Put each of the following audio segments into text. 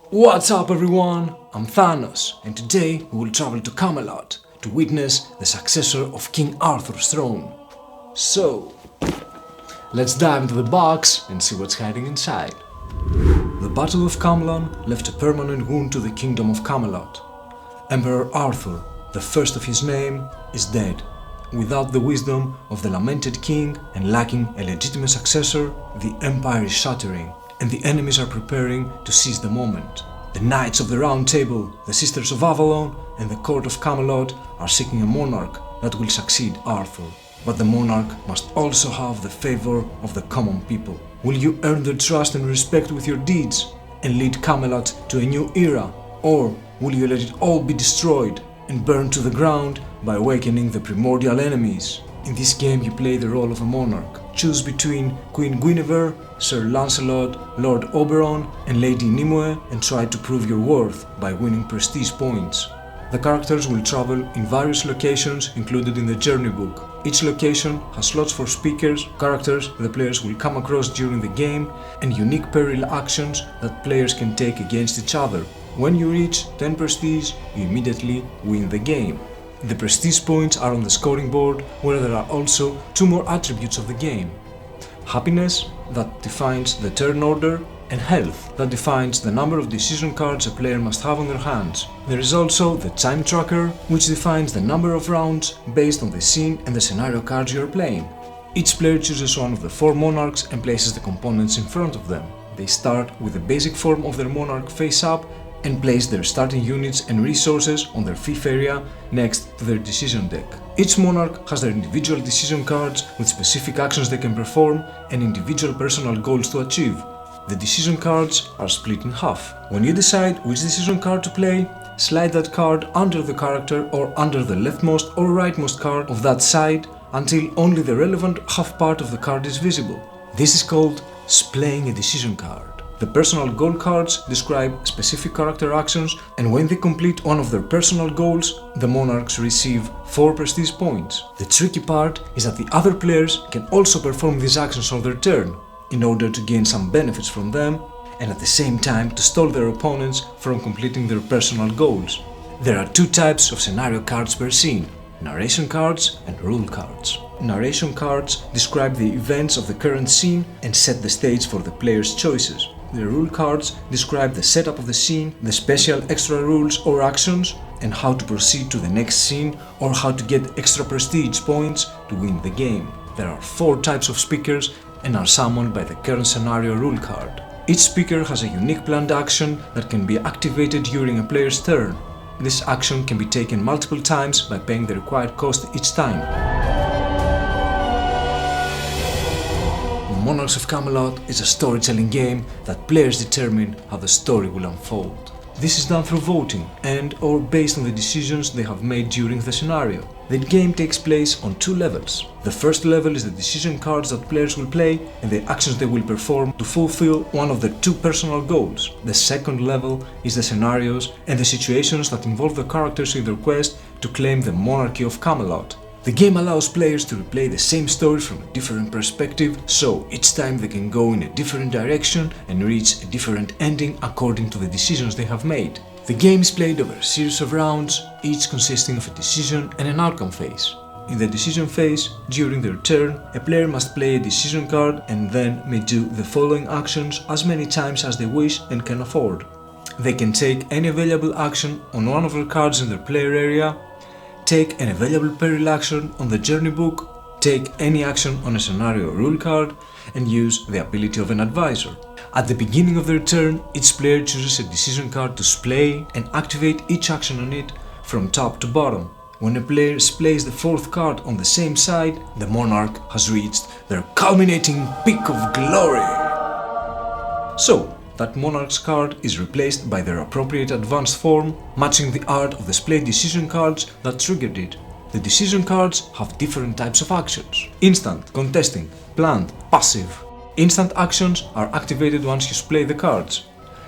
What's up everyone? I'm Thanos, and today we will travel to Camelot to witness the successor of King Arthur's throne. So, let's dive into the box and see what's hiding inside. The Battle of Camlann left a permanent wound to the kingdom of Camelot. Emperor Arthur, the first of his name, is dead. Without the wisdom of the lamented king and lacking a legitimate successor, the empire is shattering, and the enemies are preparing to seize the moment. The Knights of the Round Table, the Sisters of Avalon, and the Court of Camelot are seeking a monarch that will succeed Arthur. But the monarch must also have the favor of the common people. Will you earn their trust and respect with your deeds and lead Camelot to a new era? Or will you let it all be destroyed and burned to the ground by awakening the primordial enemies? In this game you play the role of a monarch. Choose between Queen Guinevere, Sir Lancelot, Lord Oberon and Lady Nimue and try to prove your worth by winning prestige points. The characters will travel in various locations included in the journey book. Each location has slots for speakers, characters the players will come across during the game, and unique peril actions that players can take against each other. When you reach 10 prestige, you immediately win the game. The prestige points are on the scoring board, where there are also two more attributes of the game. Happiness, that defines the turn order, and health, that defines the number of decision cards a player must have on their hands. There is also the time tracker, which defines the number of rounds based on the scene and the scenario cards you are playing. Each player chooses one of the 4 monarchs and places the components in front of them. They start with the basic form of their monarch face up and place their starting units and resources on their 5th area next to their decision deck. Each monarch has their individual decision cards with specific actions they can perform and individual personal goals to achieve. The decision cards are split in half. When you decide which decision card to play, slide that card under the character or under the leftmost or rightmost card of that side until only the relevant half part of the card is visible. This is called splaying a decision card. The personal goal cards describe specific character actions, and when they complete one of their personal goals, the monarchs receive 4 prestige points. The tricky part is that the other players can also perform these actions on their turn, in order to gain some benefits from them, and at the same time to stall their opponents from completing their personal goals. There are 2 types of scenario cards per scene: narration cards and rule cards. Narration cards describe the events of the current scene and set the stage for the player's choices. The rule cards describe the setup of the scene, the special extra rules or actions, and how to proceed to the next scene or how to get extra prestige points to win the game. There are 4 types of speakers and are summoned by the current scenario rule card. Each speaker has a unique planned action that can be activated during a player's turn. This action can be taken multiple times by paying the required cost each time. Monarchs of Camelot is a storytelling game that players determine how the story will unfold. This is done through voting and/or based on the decisions they have made during the scenario. The game takes place on 2 levels. The first level is the decision cards that players will play and the actions they will perform to fulfill one of their 2 personal goals. The second level is the scenarios and the situations that involve the characters in their quest to claim the monarchy of Camelot. The game allows players to replay the same story from a different perspective, so each time they can go in a different direction and reach a different ending according to the decisions they have made. The game is played over a series of rounds, each consisting of a decision and an outcome phase. In the decision phase, during their turn, a player must play a decision card and then may do the following actions as many times as they wish and can afford. They can take any available action on one of their cards in their player area, take an available peril action on the journey book, take any action on a scenario rule card, and use the ability of an advisor. At the beginning of their turn, each player chooses a decision card to splay and activate each action on it from top to bottom. When a player splays the 4th card on the same side, the monarch has reached their culminating peak of glory. So, that monarch's card is replaced by their appropriate advanced form, matching the art of the splayed decision cards that triggered it. The decision cards have different types of actions: instant, contesting, planned, passive. Instant actions are activated once you splay the cards.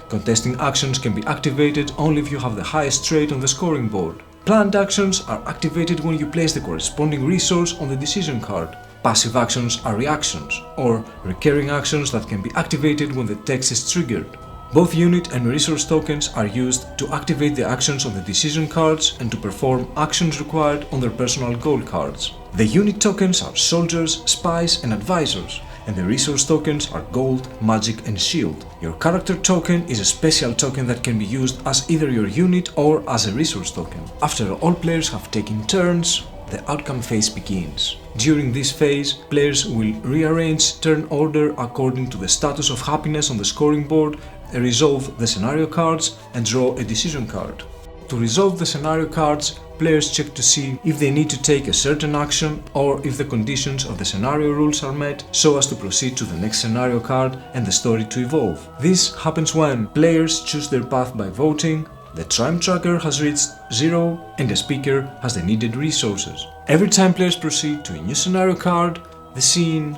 Contesting actions can be activated only if you have the highest trait on the scoring board. Planned actions are activated when you place the corresponding resource on the decision card. Passive actions are reactions, or recurring actions that can be activated when the text is triggered. Both unit and resource tokens are used to activate the actions on the decision cards and to perform actions required on their personal goal cards. The unit tokens are soldiers, spies and advisors, and the resource tokens are gold, magic and shield. Your character token is a special token that can be used as either your unit or as a resource token. After all players have taken turns, the outcome phase begins. During this phase, players will rearrange turn order according to the status of happiness on the scoring board, resolve the scenario cards and draw a decision card. To resolve the scenario cards, players check to see if they need to take a certain action or if the conditions of the scenario rules are met so as to proceed to the next scenario card and the story to evolve. This happens when players choose their path by voting, the time tracker has reached 0 and the speaker has the needed resources. Every time players proceed to a new scenario card, the scene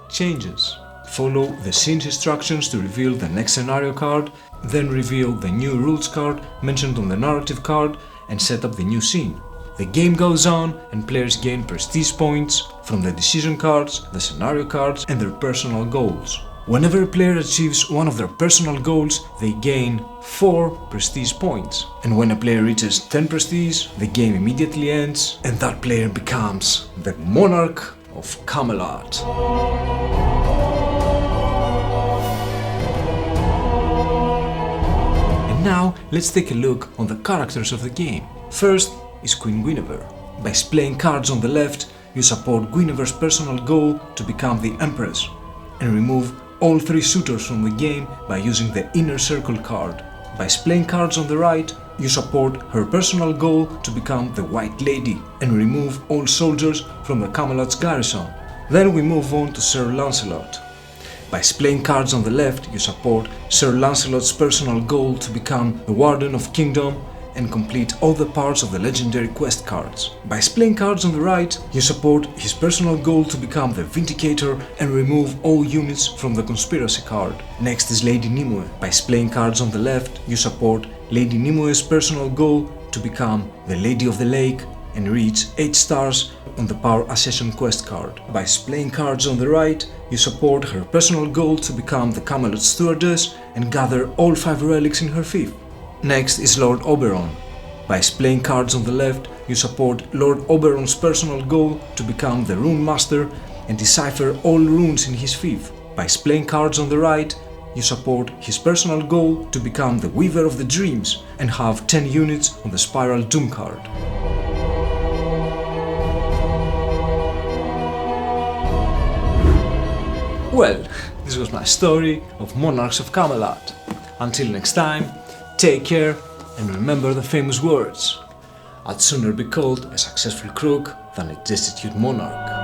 changes. Follow the scene's instructions to reveal the next scenario card, then reveal the new rules card mentioned on the narrative card and set up the new scene. The game goes on and players gain prestige points from the decision cards, the scenario cards and their personal goals. Whenever a player achieves one of their personal goals, they gain 4 prestige points. And when a player reaches 10 prestige, the game immediately ends and that player becomes the Monarch of Camelot. And now let's take a look on the characters of the game. First is Queen Guinevere. By playing cards on the left, you support Guinevere's personal goal to become the Empress and remove all 3 suitors from the game by using the Inner Circle card. By playing cards on the right, you support her personal goal to become the White Lady and remove all soldiers from the Camelot's garrison. Then we move on to Sir Lancelot. By playing cards on the left, you support Sir Lancelot's personal goal to become the Warden of Kingdom and complete all the parts of the legendary quest cards. By playing cards on the right, you support his personal goal to become the Vindicator and remove all units from the Conspiracy card. Next is Lady Nimue. By playing cards on the left, you support Lady Nimue's personal goal to become the Lady of the Lake and reach 8 stars on the Power Accession quest card. By playing cards on the right, you support her personal goal to become the Camelot Stewardess and gather all 5 relics in her fief. Next is Lord Oberon. By playing cards on the left, you support Lord Oberon's personal goal to become the Rune Master and decipher all runes in his fief. By playing cards on the right, you support his personal goal to become the Weaver of the Dreams and have 10 units on the Spiral Doom card. Well, this was my story of Monarchs of Camelot. Until next time, take care and remember the famous words: I'd sooner be called a successful crook than a destitute monarch.